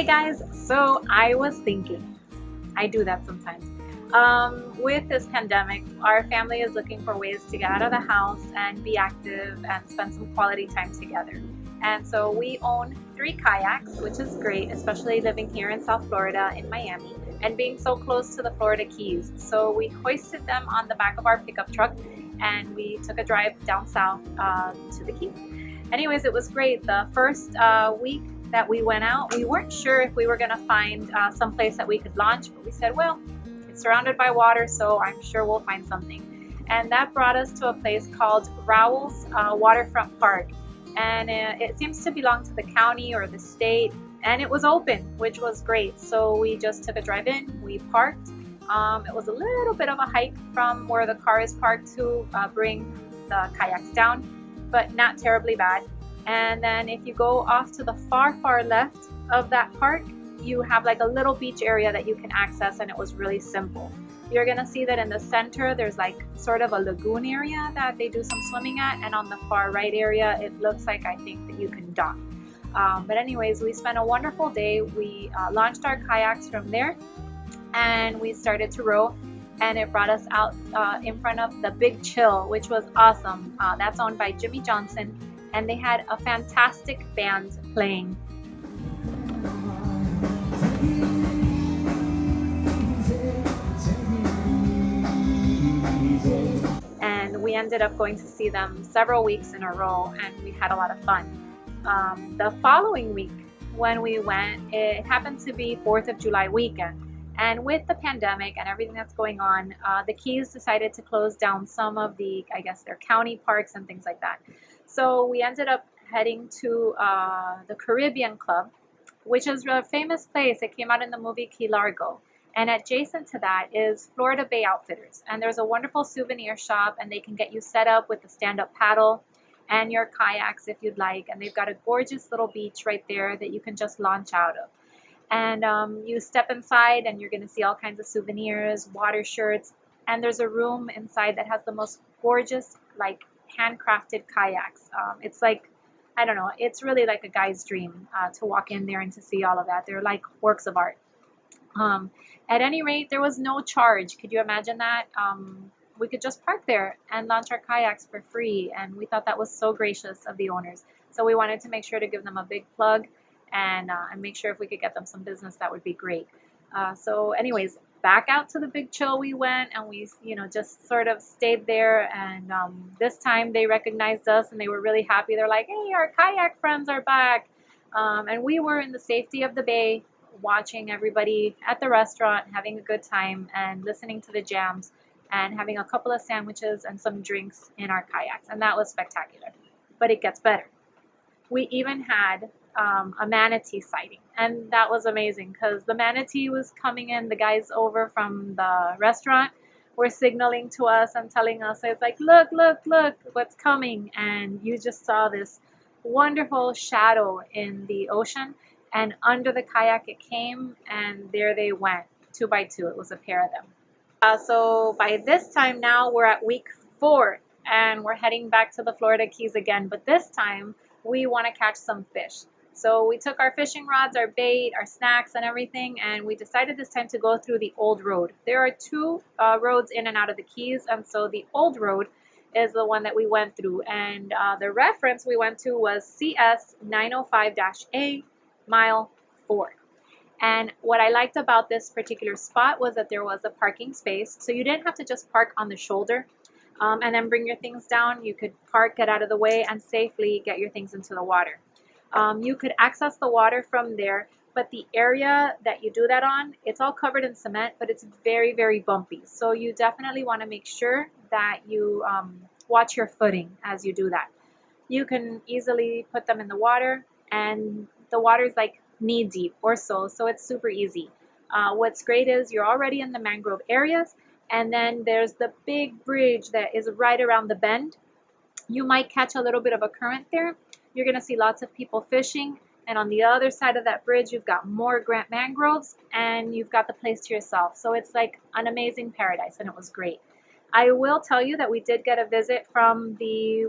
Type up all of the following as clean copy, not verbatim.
Hey guys, so I was thinking, I do that sometimes. With this pandemic, our family is looking for ways to get out of the house and be active and spend some quality time together. And so we own 3 kayaks, which is great, especially living here in South Florida in Miami and being so close to the Florida Keys. So we hoisted them on the back of our pickup truck and we took a drive down south to the Keys. Anyways, it was great. The first week that we went out, we weren't sure if we were going to find some place that we could launch, but we said, well, it's surrounded by water, so I'm sure we'll find something. And that brought us to a place called Rowell's Waterfront Park. And it seems to belong to the county or the state, and it was open, which was great. So we just took a drive in, we parked. It was a little bit of a hike from where the car is parked to bring the kayaks down, but not terribly bad. And then if you go off to the far left of that park, you have like a little beach area that you can access, and it was really simple. You're gonna see that in the center there's like sort of a lagoon area that they do some swimming at, and on the far right area it looks like, I think, that you can dock. But anyways, we spent a wonderful day. We launched our kayaks from there and we started to row, and it brought us out in front of the Big Chill, which was awesome. That's owned by Jimmy Johnson, and they had a fantastic band playing. And we ended up going to see them several weeks in a row, and we had a lot of fun. The following week when we went, it happened to be 4th of July weekend. And with the pandemic and everything that's going on, the Keys decided to close down some of the, I guess, their county parks and things like that. So we ended up heading to the Caribbean Club, which is a famous place. It came out in the movie Key Largo. And adjacent to that is Florida Bay Outfitters. And there's a wonderful souvenir shop, and they can get you set up with a stand-up paddle and your kayaks if you'd like. And they've got a gorgeous little beach right there that you can just launch out of. And you step inside and you're going to see all kinds of souvenirs, water shirts, and there's a room inside that has the most gorgeous, like, handcrafted kayaks. It's like, I don't know, it's really like a guy's dream to walk in there and to see all of that. They're like works of art. At any rate, there was no charge. Could you imagine that? We could just park there and launch our kayaks for free, and we thought that was so gracious of the owners. So we wanted to make sure to give them a big plug and make sure if we could get them some business, that would be great. So anyways, back out to the Big Chill we went, and we, just sort of stayed there. And this time they recognized us, and they were really happy. They're like, hey, our kayak friends are back. And we were in the safety of the bay, watching everybody at the restaurant, having a good time and listening to the jams and having a couple of sandwiches and some drinks in our kayaks. And that was spectacular. But it gets better. We even had a manatee sighting, and that was amazing because the manatee was coming in. The guys over from the restaurant were signaling to us and telling us, it's like, look what's coming. And you just saw this wonderful shadow in the ocean, and under the kayak it came, and there they went, 2 by 2. It was a pair of them. So by this time now we're at week 4, and we're heading back to the Florida Keys again, but this time we want to catch some fish. So we took our fishing rods, our bait, our snacks, and everything, and we decided this time to go through the old road. There are 2 roads in and out of the Keys, and so the old road is the one that we went through. And the reference we went to was CS 905-A, mile 4. And what I liked about this particular spot was that there was a parking space, so you didn't have to just park on the shoulder and then bring your things down. You could park, get out of the way, and safely get your things into the water. You could access the water from there, but the area that you do that on, it's all covered in cement, but it's very bumpy. So you definitely want to make sure that you watch your footing as you do that. You can easily put them in the water, and the water is like knee deep or so it's super easy. What's great is you're already in the mangrove areas, and then there's the big bridge that is right around the bend. You might catch a little bit of a current there. You're going to see lots of people fishing, and on the other side of that bridge you've got more mangroves, and you've got the place to yourself. So it's like an amazing paradise, and it was great. I will tell you that we did get a visit from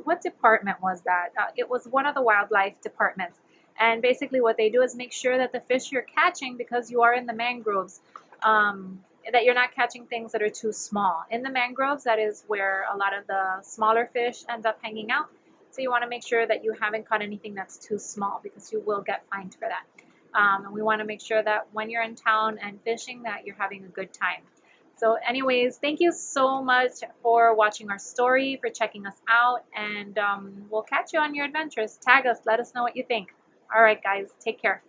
what department was that? It was one of the wildlife departments, And basically what they do is make sure that the fish you're catching, because you are in the mangroves, that you're not catching things that are too small. In the mangroves, that is where a lot of the smaller fish end up hanging out. So you want to make sure that you haven't caught anything that's too small, because you will get fined for that. And we want to make sure that when you're in town and fishing, that you're having a good time. So anyways, thank you so much for watching our story, for checking us out, and we'll catch you on your adventures. Tag us, let us know what you think. All right, guys, take care.